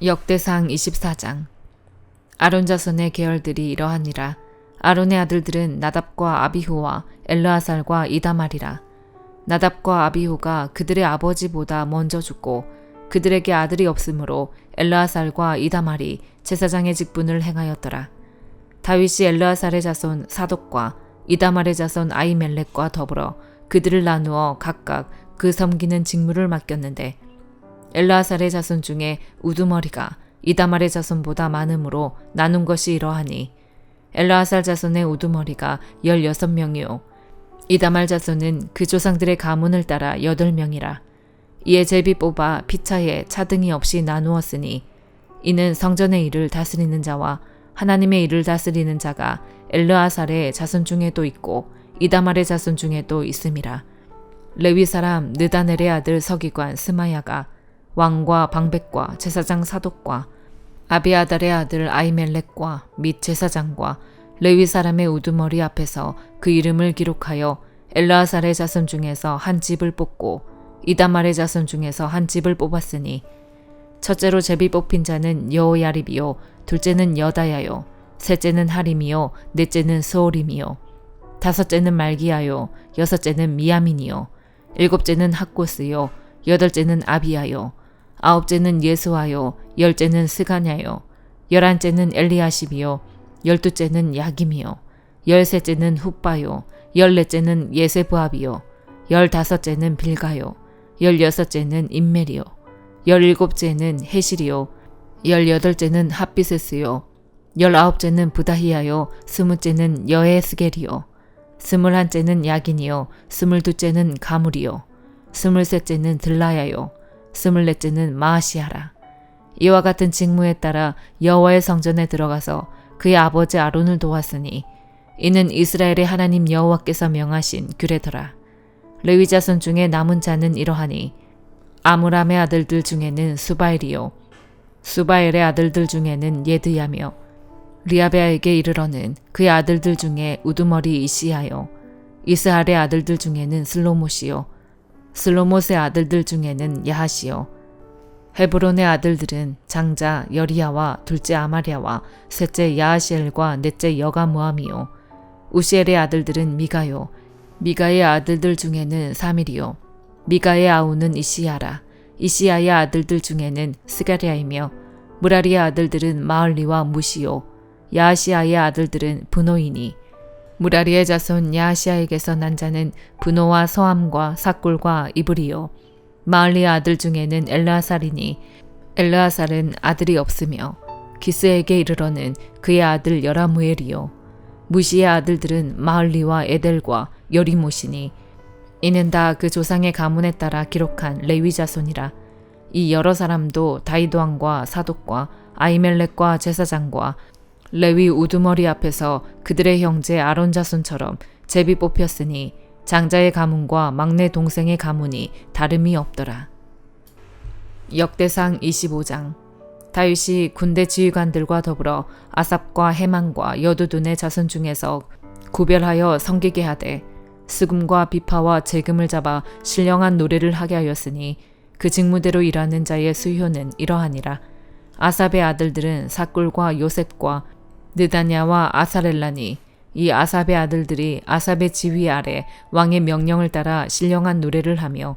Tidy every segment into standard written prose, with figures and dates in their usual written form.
역대상 24장. 아론 자손의 계열들이 이러하니라. 아론의 아들들은 나답과 아비후와 엘르아살과 이다말이라. 나답과 아비후가 그들의 아버지보다 먼저 죽고 그들에게 아들이 없으므로 엘르아살과 이다말이 제사장의 직분을 행하였더라. 다윗이 엘르아살의 자손 사독과 이다말의 자손 아히멜렉과 더불어 그들을 나누어 각각 그 섬기는 직무를 맡겼는데 엘르아살의 자손 중에 우두머리가 이다말의 자손보다 많으므로 나눈 것이 이러하니 엘르아살 자손의 우두머리가 16명이요 이다말 자손은 그 조상들의 가문을 따라 8명이라. 이에 제비 뽑아 피차에 차등이 없이 나누었으니 이는 성전의 일을 다스리는 자와 하나님의 일을 다스리는 자가 엘르아살의 자손 중에도 있고 이다말의 자손 중에도 있음이라. 레위 사람 느다넬의 아들 서기관 스마야가 왕과 방백과 제사장 사독과 아비아달의 아들 아히멜렉과 및 제사장과 레위 사람의 우두머리 앞에서 그 이름을 기록하여 엘르아살의 자손 중에서 한 집을 뽑고 이다말의 자손 중에서 한 집을 뽑았으니 첫째로 제비 뽑힌 자는 여호야립이요 둘째는 여다야요 셋째는 하림이요 넷째는 스오림이요 다섯째는 말기야요 여섯째는 미야민이요 일곱째는 학고스요 여덟째는 아비야요 아홉째는 예수와요 열째는 스가냐요 열한째는 엘리야십이요 열두째는 야김이요 열셋째는 훗바요 열넷째는 예세브압이요 열다섯째는 빌가요 열여섯째는 임멜이요 열일곱째는 헤실이요 열여덟째는 핫비세스요 열아홉째는 부다히야요 스무째는 여에스겔이요 스물한째는 야긴이요 스물두째는 가물이요 스물셋째는 들라야요 스물넷째는 마아시아라. 이와 같은 직무에 따라 여호와의 성전에 들어가서 그의 아버지 아론을 도왔으니 이는 이스라엘의 하나님 여호와께서 명하신 규례더라. 레위 자손 중에 남은 자는 이러하니 아므람의 아들들 중에는 수바엘이요 수바엘의 아들들 중에는 예드야며 리아베아에게 이르러는 그의 아들들 중에 우두머리 이시야요 이스할의 아들들 중에는 슬로못이요 슬로못의 아들들 중에는 야하시요 헤브론의 아들들은 장자 여리야와 둘째 아마랴와 셋째 야하시엘과 넷째 여가무함이요 우시엘의 아들들은 미가요 미가의 아들들 중에는 사밀이요 미가의 아우는 이시야라. 이시야의 아들들 중에는 스가랴이며 무라리의 아들들은 마을리와 무시요 야하시아의 아들들은 브노이니 무라리의 자손 야하시아에게서 난 자는 브노와 서함과 삭굴과 이브리요 마을리의 아들 중에는 엘르아살이니 엘르아살은 아들이 없으며 기스에게 이르러는 그의 아들 여라무엘이요 무시의 아들들은 마을리와 에델과 여리못이니 이는 다 그 조상의 가문에 따라 기록한 레위 자손이라. 이 여러 사람도 다윗 왕과 사독과 아히멜렉과 제사장과 레위 우두머리 앞에서 그들의 형제 아론 자손처럼 제비 뽑혔으니 장자의 가문과 막내 동생의 가문이 다름이 없더라. 역대상 25장. 다윗이 군대 지휘관들과 더불어 아삽과 헤만과 여두둔의 자손 중에서 구별하여 섬기게 하되 스금과 비파와 재금을 잡아 신령한 노래를 하게 하였으니 그 직무대로 일하는 자의 수효는 이러하니라. 아삽의 아들들은 삭굴과 요셉과 느다냐와 아사렐라니 이 아삽의 아들들이 아삽의 지휘 아래 왕의 명령을 따라 신령한 노래를 하며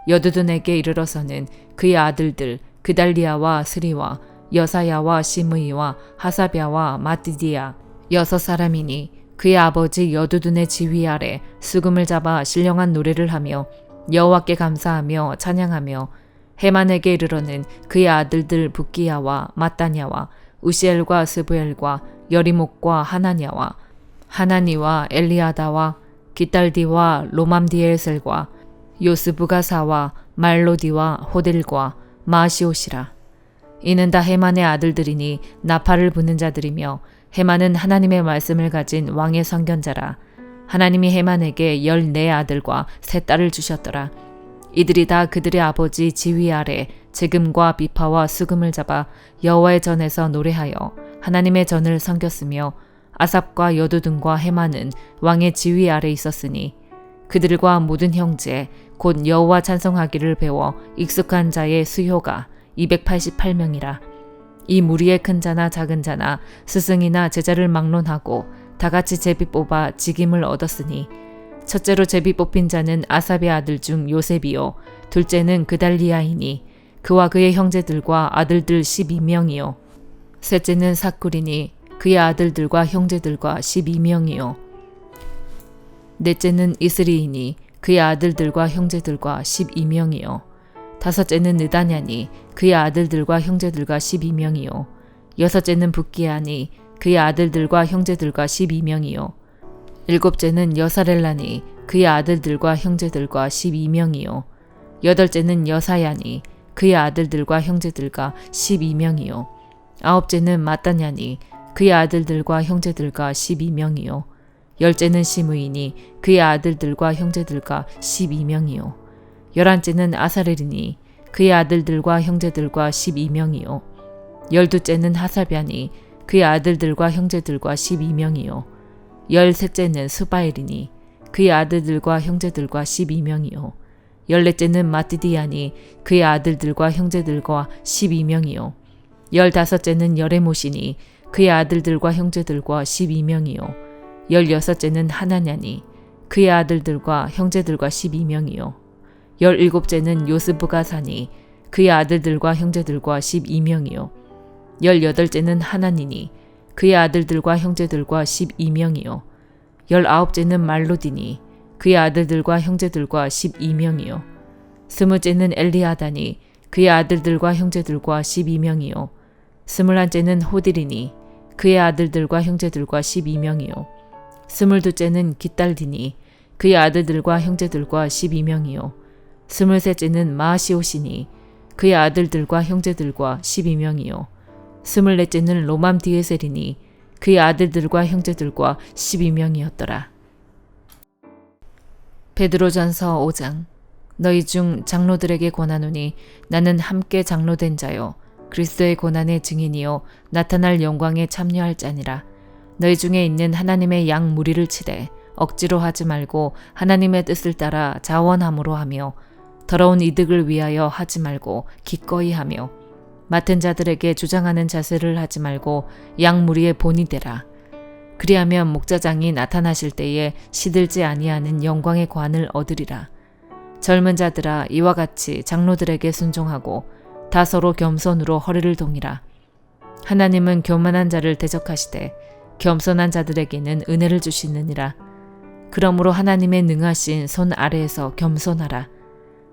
여두둔에게 이르러서는 그의 아들들 그달리아와 스리와 여사야와 시므이와 하사랴와 마띠디아 6사람이니 그의 아버지 여두둔의 지휘 아래 수금을 잡아 신령한 노래를 하며 여호와께 감사하며 찬양하며 헤만에게 이르러는 그의 아들들 붓기야와 마따냐와 우시엘과 스부엘과 여리목과 하나냐와 하나니와 엘리아다와 기딸디와 로맘디엘셀과 요스부가사와 말로디와 호델과 마시오시라. 이는 다 헤만의 아들들이니 나팔을 부는 자들이며 헤만은 하나님의 말씀을 가진 왕의 선견자라. 하나님이 헤만에게 14아들과 3딸을 주셨더라. 이들이 다 그들의 아버지 지휘 아래 재금과 비파와 수금을 잡아 여호와의 전에서 노래하여 하나님의 전을 섬겼으며 아삽과 여두둔과 헤만은 왕의 지휘 아래 있었으니 그들과 모든 형제 곧 여호와 찬송하기를 배워 익숙한 자의 수효가 288명이라. 이 무리의 큰 자나 작은 자나 스승이나 제자를 막론하고 다같이 제비 뽑아 직임을 얻었으니 첫째로 제비 뽑힌 자는 아삽의 아들 중 요셉이요 둘째는 그달리아이니 그와 그의 형제들과 아들들 12명이요 셋째는 삭구리니 그의 아들들과 형제들과 12명이요 넷째는 이스리이니 그의 아들들과 형제들과 12명이요 다섯째는 느다냐니 그의 아들들과 형제들과 12명이요 여섯째는 붓기야니 그의 아들들과 형제들과 12명이요 일곱째는 여사렐라니 그의 아들들과 형제들과 12명이요 여덟째는 여사야니 그의 아들들과 형제들과 12명이요 아홉째는 마따냐니 그의 아들들과 형제들과 12명이요 열째는 시므이니 그의 아들들과 형제들과 12명이요 열한째는 아사렐이니 그의 아들들과 형제들과 12명이요 열두째는 하사랴니 그의 아들들과 형제들과 12명이요 열셋째는 스바엘이니 그의 아들들과 형제들과 12명이요 열넷째는 마띠디아니 그의 아들들과 형제들과 12명이요 열다섯째는 여레못이니 그의 아들들과 형제들과 12명이요 열여섯째는 하나냐니 그의 아들들과 형제들과 12명이요 열일곱째는 요스부가사니 그의 아들들과 형제들과 12명이요 열여덟째는 하나니니 그의 아들들과 형제들과 12명이요 열아홉째는 말로디니 그의 아들들과 형제들과 12명이요 스무째는 엘리아다니 그의 아들들과 형제들과 12명이요 스물한째는 호딜이니 그의 아들들과 형제들과 12명이요 스물두째는 깃달디니 그의 아들들과 형제들과 12명이요 스물셋째는 마시오시니 그의 아들들과 형제들과 12명이요 스물넷째는 로맘디에셀이니 그의 아들들과 형제들과 12명이었더라. 베드로전서 5장 너희 중 장로들에게 권하노니 나는 함께 장로된 자요 그리스도의 고난의 증인이요 나타날 영광에 참여할 자니라. 너희 중에 있는 하나님의 양 무리를 치되 억지로 하지 말고 하나님의 뜻을 따라 자원함으로 하며 더러운 이득을 위하여 하지 말고 기꺼이 하며 맡은 자들에게 주장하는 자세를 하지 말고 양 무리의 본이 되라. 그리하면 목자장이 나타나실 때에 시들지 아니하는 영광의 관을 얻으리라. 젊은 자들아 이와 같이 장로들에게 순종하고 다 서로 겸손으로 허리를 동이라. 하나님은 교만한 자를 대적하시되 겸손한 자들에게는 은혜를 주시느니라. 그러므로 하나님의 능하신 손 아래에서 겸손하라.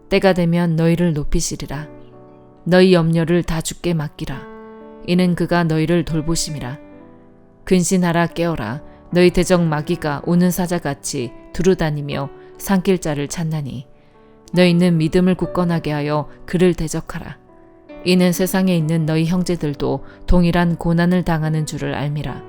때가 되면 너희를 높이시리라. 너희 염려를 다 주께 맡기라. 이는 그가 너희를 돌보심이라. 근신하라 깨어라. 너희 대적 마귀가 우는 사자같이 두루다니며 산길자를 찾나니 너희는 믿음을 굳건하게 하여 그를 대적하라. 이는 세상에 있는 너희 형제들도 동일한 고난을 당하는 줄을 알미라.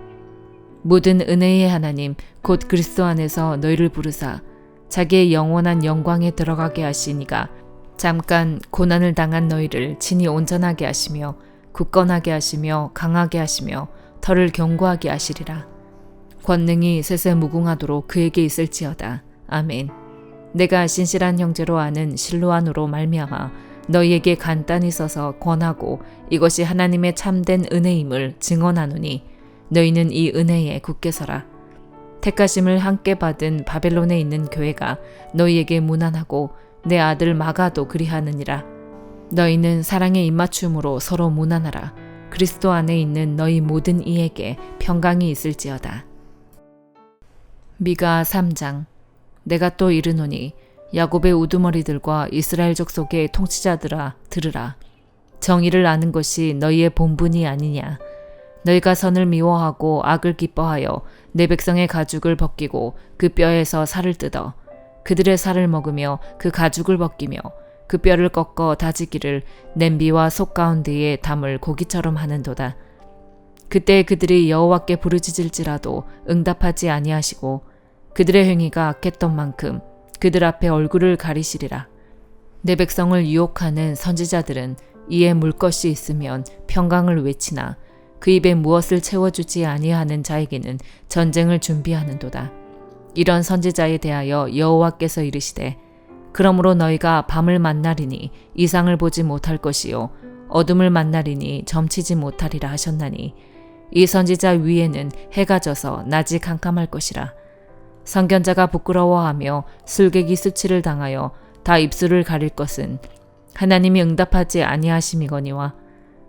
모든 은혜의 하나님 곧 그리스도 안에서 너희를 부르사 자기의 영원한 영광에 들어가게 하시니가 잠깐 고난을 당한 너희를 친히 온전하게 하시며 굳건하게 하시며 강하게 하시며 털을 견고하게 하시리라. 권능이 셋에 무궁하도록 그에게 있을지어다. 아멘. 내가 신실한 형제로 아는 실로안으로 말미암아 너희에게 간단히 써서 권하고 이것이 하나님의 참된 은혜임을 증언하노니 너희는 이 은혜에 굳게 서라. 택하심을 함께 받은 바벨론에 있는 교회가 너희에게 무난하고 내 아들 마가도 그리하느니라. 너희는 사랑의 입맞춤으로 서로 무난하라. 그리스도 안에 있는 너희 모든 이에게 평강이 있을지어다. 미가 3장 내가 또 이르노니 야곱의 우두머리들과 이스라엘 족속의 통치자들아 들으라. 정의를 아는 것이 너희의 본분이 아니냐. 너희가 선을 미워하고 악을 기뻐하여 내 백성의 가죽을 벗기고 그 뼈에서 살을 뜯어 그들의 살을 먹으며 그 가죽을 벗기며 그 뼈를 꺾어 다지기를 냄비와 속 가운데에 담을 고기처럼 하는도다. 그때 그들이 여호와께 부르짖을지라도 응답하지 아니하시고 그들의 행위가 악했던 만큼 그들 앞에 얼굴을 가리시리라. 내 백성을 유혹하는 선지자들은 이에 물 것이 있으면 평강을 외치나 그 입에 무엇을 채워주지 아니하는 자에게는 전쟁을 준비하는도다. 이런 선지자에 대하여 여호와께서 이르시되 그러므로 너희가 밤을 만나리니 이상을 보지 못할 것이요 어둠을 만나리니 점치지 못하리라 하셨나니 이 선지자 위에는 해가 져서 낮이 캄캄할 것이라. 선견자가 부끄러워하며 술객이 수치를 당하여 다 입술을 가릴 것은 하나님이 응답하지 아니하심이거니와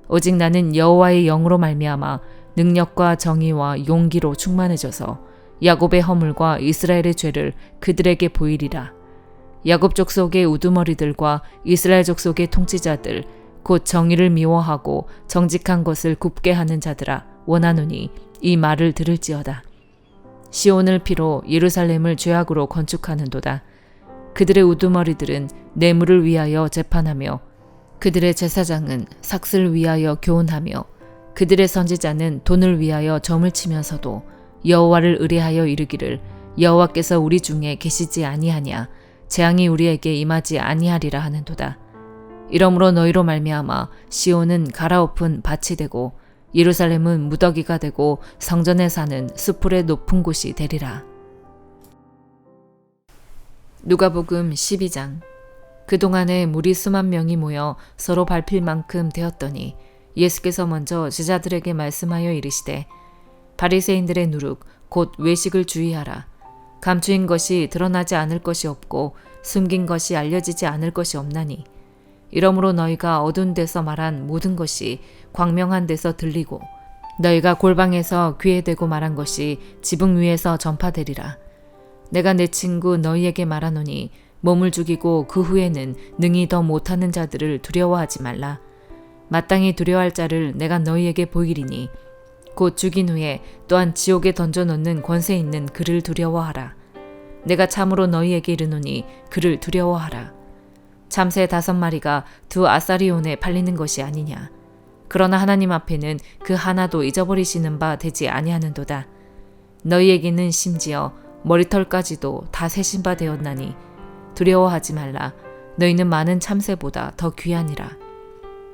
오직 나는 여호와의 영으로 말미암아 능력과 정의와 용기로 충만해져서 야곱의 허물과 이스라엘의 죄를 그들에게 보이리라. 야곱 족속의 우두머리들과 이스라엘 족속의 통치자들 곧 정의를 미워하고 정직한 것을 굽게 하는 자들아 원하노니 이 말을 들을지어다. 시온을 피로 예루살렘을 죄악으로 건축하는도다. 그들의 우두머리들은 뇌물을 위하여 재판하며 그들의 제사장은 삭슬 위하여 교훈하며 그들의 선지자는 돈을 위하여 점을 치면서도 여호와를 의뢰하여 이르기를 여호와께서 우리 중에 계시지 아니하냐 재앙이 우리에게 임하지 아니하리라 하는도다. 이러므로 너희로 말미암아 시온은 갈아엎은 밭이 되고 예루살렘은 무더기가 되고 성전에 사는 수풀의 높은 곳이 되리라. 누가복음 12장. 그동안에 무리 수만 명이 모여 서로 밟힐 만큼 되었더니 예수께서 먼저 제자들에게 말씀하여 이르시되 바리새인들의 누룩 곧 외식을 주의하라. 감추인 것이 드러나지 않을 것이 없고 숨긴 것이 알려지지 않을 것이 없나니 이러므로 너희가 어두운 데서 말한 모든 것이 광명한 데서 들리고 너희가 골방에서 귀에 대고 말한 것이 지붕 위에서 전파되리라. 내가 내 친구 너희에게 말하노니 몸을 죽이고 그 후에는 능히 더 못하는 자들을 두려워하지 말라. 마땅히 두려워할 자를 내가 너희에게 보이리니 곧 죽인 후에 또한 지옥에 던져놓는 권세 있는 그를 두려워하라. 내가 참으로 너희에게 이르노니 그를 두려워하라. 참새 5마리가 2 아사리온에 팔리는 것이 아니냐. 그러나 하나님 앞에는 그 하나도 잊어버리시는 바 되지 아니하는도다. 너희에게는 심지어 머리털까지도 다 세신 바 되었나니 두려워하지 말라. 너희는 많은 참새보다 더 귀하니라.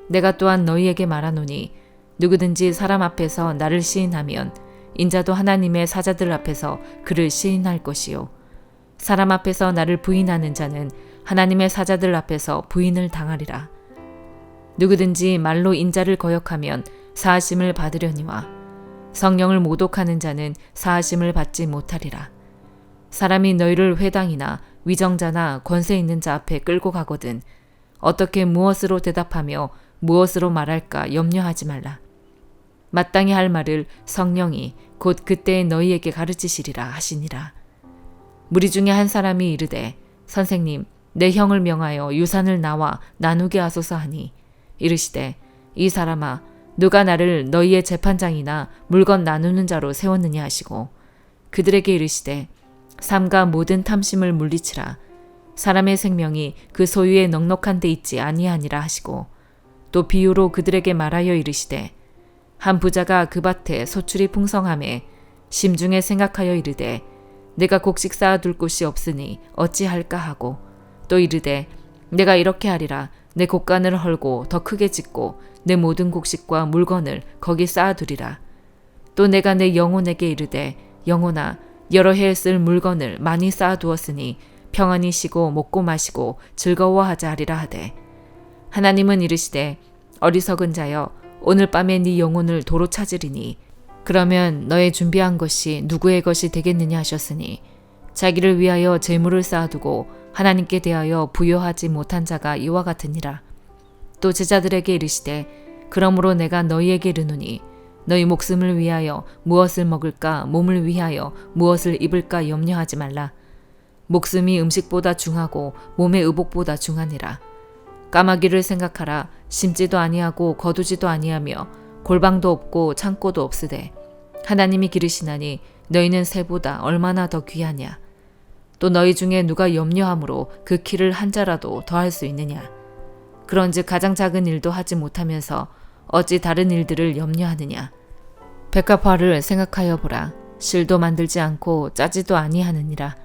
내가 또한 너희에게 말하노니 누구든지 사람 앞에서 나를 시인하면 인자도 하나님의 사자들 앞에서 그를 시인할 것이요 사람 앞에서 나를 부인하는 자는 하나님의 사자들 앞에서 부인을 당하리라. 누구든지 말로 인자를 거역하면 사하심을 받으려니와 성령을 모독하는 자는 사하심을 받지 못하리라. 사람이 너희를 회당이나 위정자나 권세 있는 자 앞에 끌고 가거든 어떻게 무엇으로 대답하며 무엇으로 말할까 염려하지 말라. 마땅히 할 말을 성령이 곧 그때에 너희에게 가르치시리라 하시니라. 무리 중에 한 사람이 이르되 선생님 내 형을 명하여 유산을 나와 나누게 하소서 하니 이르시되 이 사람아 누가 나를 너희의 재판장이나 물건 나누는 자로 세웠느냐 하시고 그들에게 이르시되 삼가 모든 탐심을 물리치라. 사람의 생명이 그 소유에 넉넉한 데 있지 아니하니라 하시고 또 비유로 그들에게 말하여 이르시되 한 부자가 그 밭에 소출이 풍성하매 심중에 생각하여 이르되 내가 곡식 쌓아둘 곳이 없으니 어찌할까 하고 또 이르되 내가 이렇게 하리라. 내 곡간을 헐고 더 크게 짓고 내 모든 곡식과 물건을 거기 쌓아두리라. 또 내가 내 영혼에게 이르되 영혼아 여러 해에 쓸 물건을 많이 쌓아두었으니 평안히 쉬고 먹고 마시고 즐거워하자 하리라 하되 하나님은 이르시되 어리석은 자여 오늘 밤에 네 영혼을 도로 찾으리니 그러면 너의 준비한 것이 누구의 것이 되겠느냐 하셨으니 자기를 위하여 재물을 쌓아두고 하나님께 대하여 부여하지 못한 자가 이와 같으니라. 또 제자들에게 이르시되 그러므로 내가 너희에게 이르노니 너희 목숨을 위하여 무엇을 먹을까 몸을 위하여 무엇을 입을까 염려하지 말라. 목숨이 음식보다 중하고 몸의 의복보다 중하니라. 까마귀를 생각하라. 심지도 아니하고 거두지도 아니하며 골방도 없고 창고도 없으되 하나님이 기르시나니 너희는 새보다 얼마나 더 귀하냐. 또 너희 중에 누가 염려함으로 그 키를 한 자라도 더할 수 있느냐. 그런즉 가장 작은 일도 하지 못하면서 어찌 다른 일들을 염려하느냐. 백합화를 생각하여 보라. 실도 만들지 않고 짜지도 아니하느니라.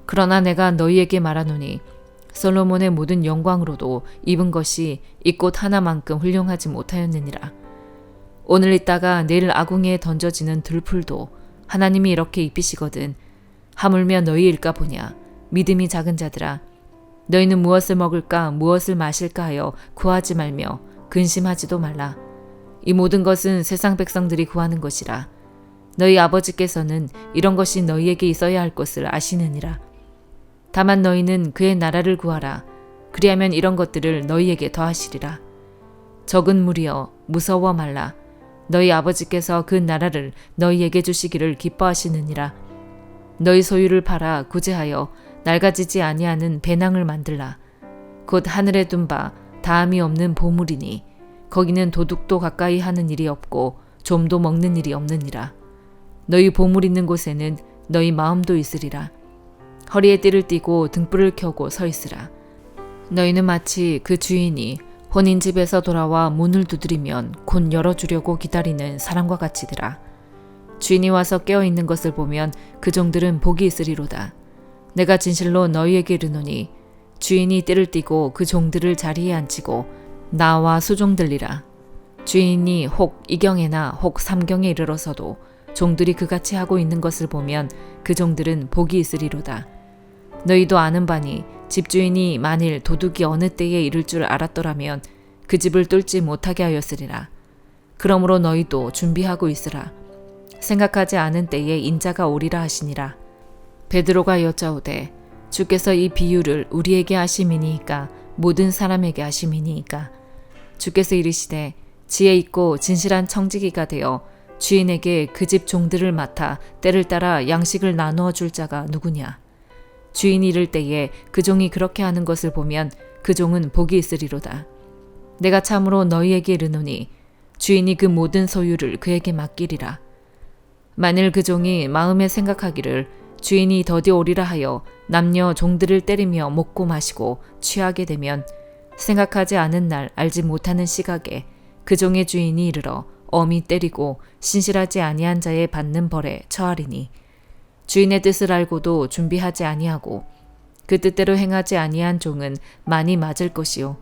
그러나 내가 너희에게 말하노니 솔로몬의 모든 영광으로도 입은 것이 이 꽃 하나만큼 훌륭하지 못하였느니라. 오늘 있다가 내일 아궁이에 던져지는 들풀도 하나님이 이렇게 입히시거든 하물며 너희일까 보냐. 믿음이 작은 자들아 너희는 무엇을 먹을까 무엇을 마실까 하여 구하지 말며 근심하지도 말라. 이 모든 것은 세상 백성들이 구하는 것이라. 너희 아버지께서는 이런 것이 너희에게 있어야 할 것을 아시느니라. 다만 너희는 그의 나라를 구하라. 그리하면 이런 것들을 너희에게 더하시리라. 적은 무리여 무서워 말라. 너희 아버지께서 그 나라를 너희에게 주시기를 기뻐하시느니라. 너희 소유를 팔아 구제하여 낡아지지 아니하는 배낭을 만들라. 곧 하늘에 둔 바 다함이 없는 보물이니 거기는 도둑도 가까이 하는 일이 없고 좀도 먹는 일이 없느니라. 너희 보물 있는 곳에는 너희 마음도 있으리라. 허리에 띠를 띠고 등불을 켜고 서 있으라. 너희는 마치 그 주인이 혼인집에서 돌아와 문을 두드리면 곧 열어주려고 기다리는 사람과 같이더라. 주인이 와서 깨어있는 것을 보면 그 종들은 복이 있으리로다. 내가 진실로 너희에게 이르노니 주인이 띠를 띠고 그 종들을 자리에 앉히고 나와 수종들리라. 주인이 혹 이경에나 혹 삼경에 이르러서도 종들이 그같이 하고 있는 것을 보면 그 종들은 복이 있으리로다. 너희도 아는 바니 집주인이 만일 도둑이 어느 때에 이를 줄 알았더라면 그 집을 뚫지 못하게 하였으리라. 그러므로 너희도 준비하고 있으라. 생각하지 않은 때에 인자가 오리라 하시니라. 베드로가 여짜오되 주께서 이 비유를 우리에게 하심이니이까 모든 사람에게 하심이니이까. 주께서 이르시되 지혜 있고 진실한 청지기가 되어 주인에게 그 집 종들을 맡아 때를 따라 양식을 나누어 줄 자가 누구냐. 주인이 이를 때에 그 종이 그렇게 하는 것을 보면 그 종은 복이 있으리로다. 내가 참으로 너희에게 이르노니 주인이 그 모든 소유를 그에게 맡기리라. 만일 그 종이 마음에 생각하기를 주인이 더디 오리라 하여 남녀 종들을 때리며 먹고 마시고 취하게 되면 생각하지 않은 날 알지 못하는 시각에 그 종의 주인이 이르러 엄히 때리고 신실하지 아니한 자의 받는 벌에 처하리니 주인의 뜻을 알고도 준비하지 아니하고 그 뜻대로 행하지 아니한 종은 많이 맞을 것이요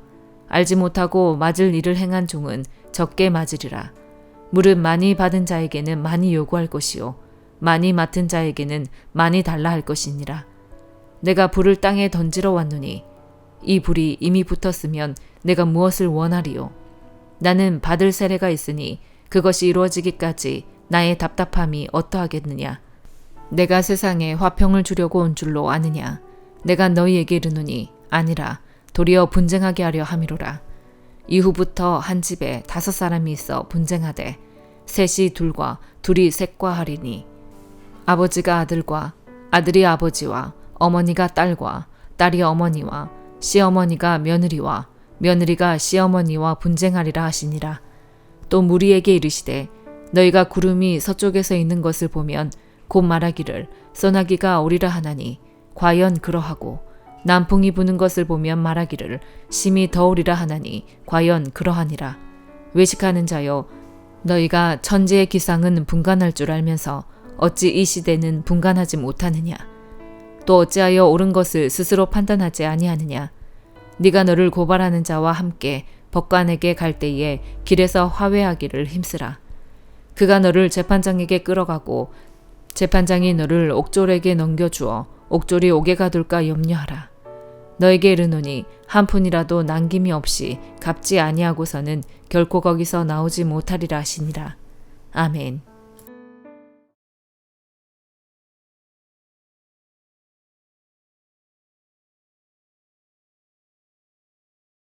알지 못하고 맞을 일을 행한 종은 적게 맞으리라. 무릇 많이 받은 자에게는 많이 요구할 것이요 많이 맡은 자에게는 많이 달라 할 것이니라. 내가 불을 땅에 던지러 왔노니 이 불이 이미 붙었으면 내가 무엇을 원하리요. 나는 받을 세례가 있으니 그것이 이루어지기까지 나의 답답함이 어떠하겠느냐. 내가 세상에 화평을 주려고 온 줄로 아느냐. 내가 너희에게 이르노니 아니라 도리어 분쟁하게 하려 함이로라. 이후부터 한 집에 5사람이 있어 분쟁하되 셋이 둘과 둘이 셋과 하리니 아버지가 아들과 아들이 아버지와 어머니가 딸과 딸이 어머니와 시어머니가 며느리와 며느리가 시어머니와 분쟁하리라 하시니라. 또 무리에게 이르시되 너희가 구름이 서쪽에서 있는 것을 보면 곧 말하기를 소나기가 오리라 하나니 과연 그러하고 남풍이 부는 것을 보면 말하기를 심히 더우리라 하나니 과연 그러하니라. 외식하는 자여 너희가 천지의 기상은 분간할 줄 알면서 어찌 이 시대는 분간하지 못하느냐. 또 어찌하여 옳은 것을 스스로 판단하지 아니하느냐. 네가 너를 고발하는 자와 함께 법관에게 갈 때에 길에서 화해하기를 힘쓰라. 그가 너를 재판장에게 끌어가고 재판장이 너를 옥졸에게 넘겨주어 옥졸이 옥에 가둘까 염려하라. 너에게 이르노니 한 푼이라도 남김이 없이 갚지 아니하고서는 결코 거기서 나오지 못하리라 하시니라. 아멘.